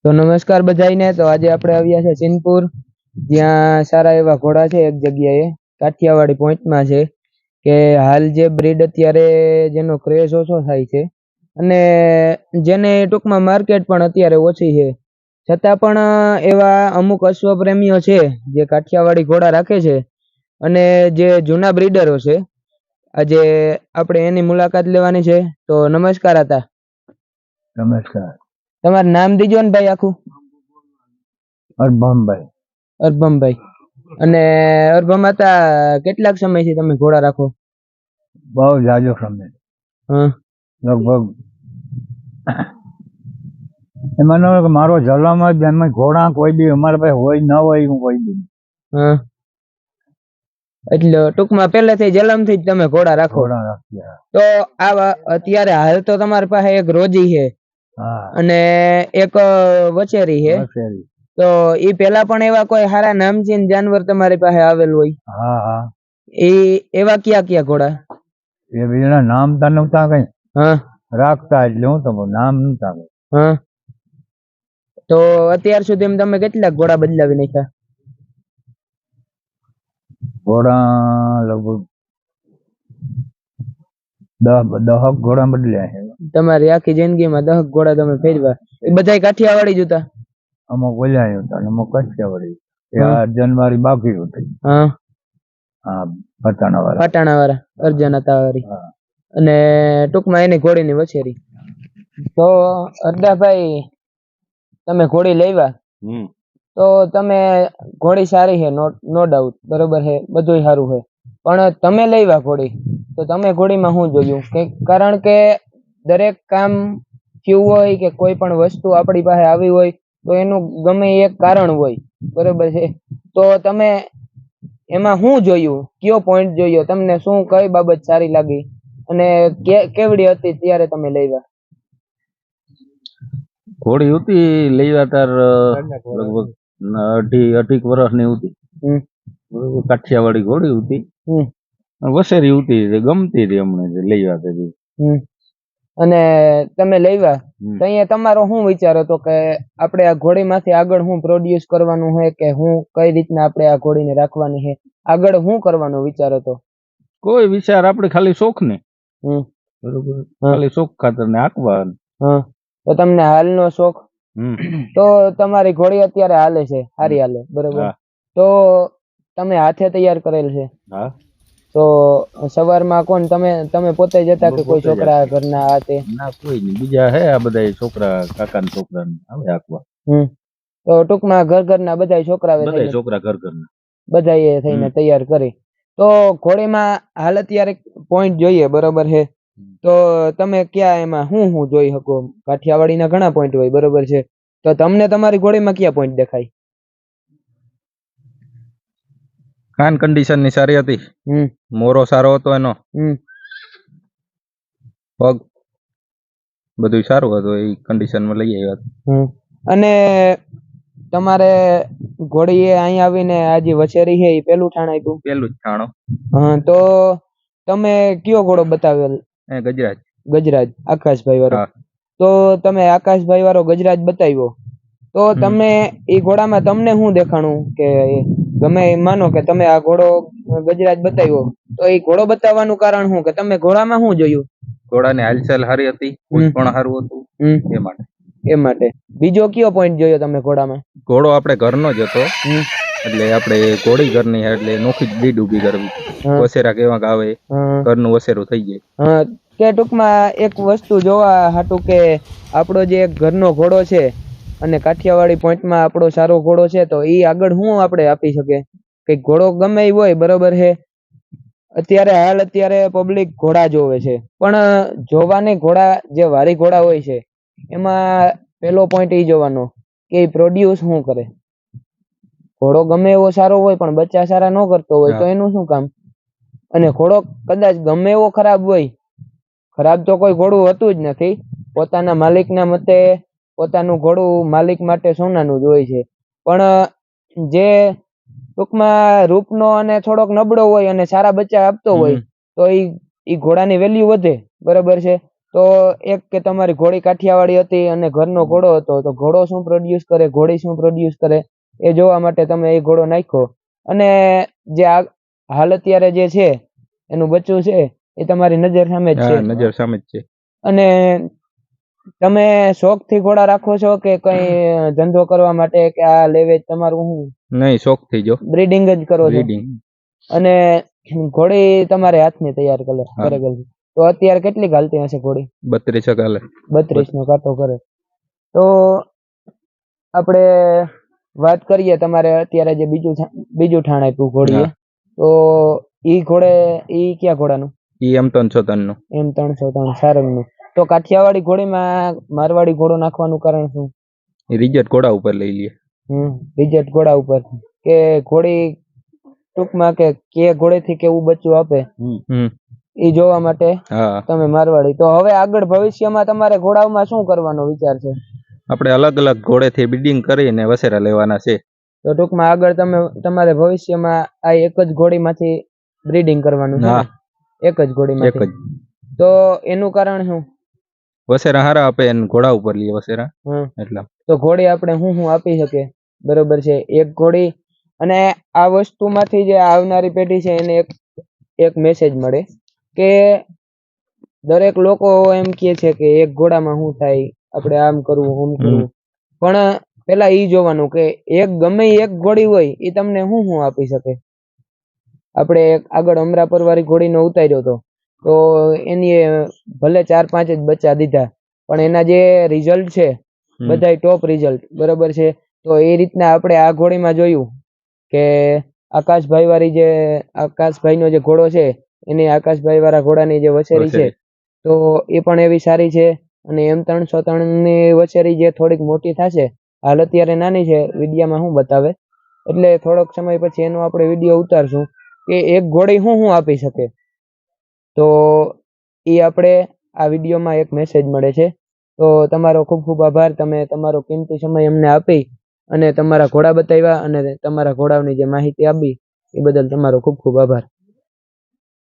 તો નમસ્કાર બધાઈને। તો આજે આપણે આવ્યા છે સિનપુર, જ્યાં સારા એવા ઘોડા છે એક જગ્યાએ કાઠિયાવાડી પોઈન્ટમાં છે કે હાલ જે બ્રીડ અત્યારે જેનો ક્રેઝ ઓછો થાય છે અને જેને ટૂંકમાં માર્કેટ પણ અત્યારે ઓછી છે, છતાં પણ એવા અમુક અશ્વપ્રેમીઓ છે જે કાઠિયાવાડી ઘોડા રાખે છે અને જે જૂના બ્રીડરો છે, આજે આપણે એની મુલાકાત લેવાની છે। તો નમસ્કાર હતા। નમસ્કાર। તમારું નામ દીજો ને ભાઈ આખું। અરબમભાઈ। અરબમભાઈ। અને અરબમ હતા, કેટલાક સમયથી તમે ઘોડા રાખો? બહુ જાજો સમય, લગભગ એમાં મારો જલમ જ એમાં ઘોડા કોઈ બી અમારા પાસે હોય ન હોય હું કોઈ બી એટલે ટૂંકમાં પહેલેથી જલમથી જ તમે ઘોડા રાખો? તો આ અત્યારે હાલ તો તમારી પાસે એક રોજી છે અને એક વચેરી છે, તો ઈ પેલા પણ એવા કોઈ સારા નામચીન જાનવર તમારી પાસે આવેલ હોય? એ એવા ક્યાં ક્યાં ઘોડા? એ બીજા નામ તા નતા કઈ રાખતા, એટલે હું તો નામ નતા કઈ। તો અત્યાર સુધી તમે કેટલા ઘોડા બદલાવી નાખ્યા? ઘોડા લગભગ 10 ઘોડા બદલ્યા છે તમારી આખી જિંદગીમાં। 10 ઘોડા તમે ફેરવા? એ બધા કાઠિયાવાડી જ હતા? અમુક બોલ્યા હતા, અમુક કાઠિયાવાડી। જાનવારી બાકી હતી। પટાણા વાળા અર્જન હતા વાળી, અને ટૂંકમાં એની ઘોડીની વછેરી। તો અરદાભાઈ, તમે ઘોડી લેવા તો તમે ઘોડી સારી છે, નો ડાઉટ, બરોબર છે, બધું સારું છે, પણ તમે લેવા ઘોડી તો તમે ઘોડીમાં શું જોયું? કારણ કે દરેક કામ થયું હોય કે કોઈ પણ વસ્તુ આપણી પાસે આવી હોય તો એનું ગમે એક કારણ હોય, બરોબર છે, તો તમે એમાં શું જોયું? કયો પોઈન્ટ જોયો તમને? શું કઈ બાબત સારી લાગી અને કેવડી હતી ત્યારે તમે લેવા? ઘોડી હતી લેવા તાર લગભગ 18 વર્ષની હતી, કાઠિયાવાડી ઘોડી હતી, વસેરી હતી, ગમતી હતી અમને લેવા હતી। અને તમે લેવા તો અહીંયા તમારો શું વિચાર હતો કે આપણે આ ઘોડીમાંથી આગળ શું પ્રોડ્યુસ કરવાનું છે કે હું કઈ રીતના આપણે આ ઘોડીને રાખવાની છે, આગળ શું કરવાનો વિચાર હતો? કોઈ વિચાર, આપણે ખાલી શોખ ને, બરોબર, ખાલી શોખ ખાતર ને આંકવા। તો તમને હાલનો શોખ, તો તમારી ઘોડી અત્યારે હાલે છે, સારી હાલે, બરોબર, તો તમે હાથે તૈયાર કરેલ છે? તો સવારમાં કોણ, તમે પોતે જતા કે કોઈ છોકરા ઘરના હાથે? ના, કોઈ નહીં, બીજા હે આ બધા છોકરા, કાકાના છોકરા આવે આંકવા। તો ટૂંકમાં ઘરના બધા છોકરા ઘરના બધા થઈને તૈયાર કરી। તો ઘોડીમાં હાલ અત્યારે પોઈન્ટ જોઈએ, બરોબર છે, તો તમે ક્યાં એમાં શું જોઈ શકો? કાઠિયાવાડીના ઘણા પોઈન્ટ હોય, બરોબર છે, તો તમને તમારી ઘોડીમાં ક્યાં પોઈન્ટ દેખાય? કાન કન્ડિશન ની સારી હતી, મોરો સારો હતો એનો, પગ બધું સારું હતું, એ કન્ડિશનમાં લઈ આવ્યા। અને તમારે ઘોડીએ અહીંયા આવીને આજે વછેરી છે એ પેલું ઠાણ આપ્યું? પેલું જ ઠાણો। તો તમે કયો ઘોડો બતાવેલ? ગજરાજ આકાશભાઈ વાળો। તો તમે આકાશભાઈ વાળો ગજરાજ બતાવ્યો, તો તમે એ ઘોડામાં તમને શું દેખાણું કે ગમે માનો કે તમે આ ઘોડો ગજરાજ બતાવ્યો, તો એ ઘોડો બતાવવાનું કારણ શું કે તમે ઘોડામાં શું જોયું? ઘોડાની હાલચાલ સારી હતી, પણ સારું હતું, એ માટે। બીજો કયો પોઈન્ટ જોયો તમે ઘોડામાં? ઘોડો આપણે ઘરનો જ હતો, એટલે આપણે ઘોડી ઘરની એટલે નોખી જ બ્રીડ ઉભી કરવી, વસેરા કેવા આવે ઘરનું વસેરું થઈ જાય। કે ટૂંકમાં એક વસ્તુ જોવા હાટું કે આપણો જે ઘરનો ઘોડો છે અને કાઠિયાવાડી પોઈન્ટમાં આપણો સારો ઘોડો છે, તો એ આગળ શું આપણે આપી શકે? કે ઘોડો ગમે એ હોય, બરોબર છે, અત્યારે પબ્લિક ઘોડા જોવે છે, પણ જોવાને ઘોડા જે વારી ઘોડા હોય છે એમાં પેલો પોઈન્ટ એ જોવાનો કે પ્રોડ્યુસ શું કરે। ઘોડો ગમે એવો સારો હોય પણ બચ્ચા સારા ન કરતો હોય તો એનું શું કામ? અને ઘોડો કદાચ ગમે એવો ખરાબ હોય, ખરાબ તો કોઈ ઘોડું હોતું જ નથી, પોતાના માલિકના મતે પોતાનું ઘોડું માલિક માટે સોનાનું જ હોય છે, પણ જે ટૂંકમાં રૂપનો અને થોડોક નબળો હોય અને સારા બચ્ચા આપતો હોય તો એ ઘોડાની વેલ્યુ વધે, બરોબર છે, તો એક કે તમારી ઘોડી કાઠિયાવાડી હતી અને ઘરનો ઘોડો હતો, તો ઘોડો શું પ્રોડ્યુસ કરે, ઘોડી શું પ્રોડ્યુસ કરે એ જોવા માટે તમે એ ઘોડો નાખ્યો. અને જે હાલ અત્યારે જે છે એનું બચ્ચું છે એ તમારી નજર સામે જ છે. નજર સામે જ છે. અને તમે શોખ થી ઘોડા રાખો છો કે કઈ ધંધો કરવા માટે કે આ લેવેજ તમારું શું? નહીં, શોખ થઈ જો, બ્રીડિંગ જ કરો છો. અને ઘોડી તમારે હાથની તૈયાર કરેલ છે. તો અત્યારે કેટલી હાલતી હશે ઘોડી? 32 કાલે 32 નો કાંટો કરે. તો આપણે વાત કરીએ તમારે અત્યારે જે બીજું ઠાણ આપ્યું ઘોડીએ, તો ઈ કયા ઘોડાનું? ઈ M356 નું. M356 સારંગનું. તો કાઠિયાવાડી ઘોડીમાં મારવાડી ઘોડો નાખવાનું કારણ શું? રિજેક્ટ ઘોડા ઉપર લઈ લઈએ. રિજેક્ટ ઘોડા ઉપર કે ઘોડી ટૂંકમાં કે ઘોડેથી કેવું બચ્ચું આપે એ જોવા માટે તમે મારવાડી. તો હવે આગળ ભવિષ્યમાં તમારે ઘોડાઓમાં શું કરવાનો વિચાર છે? આપણે અલગ અલગ ઘોડેથી બ્રીડિંગ કરીને વસેરા લેવાના છે. તો ટૂંકમાં આગળ તમારે ભવિષ્યમાં આ એક જ ઘોડીમાંથી બ્રીડિંગ કરવાનું છે? એક જ ઘોડીમાંથી. તો એનું કારણ શું? વસેરા હારા આપે અને ઘોડા ઉપર લઈએ વસેરા એટલા. તો ઘોડી આપણે શું આપી શકે? બરોબર છે, એક ઘોડી. અને આ વસ્તુમાંથી જે આવનારી પેઢી છે એને એક મેસેજ મળે કે દરેક લોકો એમ કે છે કે એક ઘોડામાં શું થાય, આપણે આમ કરવું આમ કરવું, પણ પેલા ઈ જોવાનું કે ગમે એક ઘોડી હોય એ તમને શું આપી શકે. આપણે આગળ અમરાપર વાળી ઘોડીનો ઉતાર્યો હતો, તો એની ભલે 4-5 જ બચ્ચા દીધા, પણ એના જે રિઝલ્ટ છે બધા ટોપ રિઝલ્ટ. બરોબર છે. તો એ રીતના આપણે આ ઘોડીમાં જોયું કે આકાશભાઈ નો જે ઘોડો છે એની આકાશભાઈ વાળા ઘોડાની જે વછેરી છે, તો એ પણ એવી સારી છે. અને M356 ની વછેરી જે થોડીક મોટી થશે, હાલ અત્યારે નાની છે, વિડીયામાં શું બતાવે, એટલે થોડોક સમય પછી એનો આપણે વિડીયો ઉતારશું કે એક ઘોડી શું આપી શકે. તો એ આપણે આ વિડીયોમાં એક મેસેજ મળે છે. તો તમારો ખૂબ ખૂબ આભાર. તમે તમારો કિંમતી સમય અમને આપી અને તમારા ઘોડા બતાવ્યા અને તમારા ઘોડાઓની જે માહિતી આપી એ બદલ તમારો ખૂબ ખૂબ આભાર.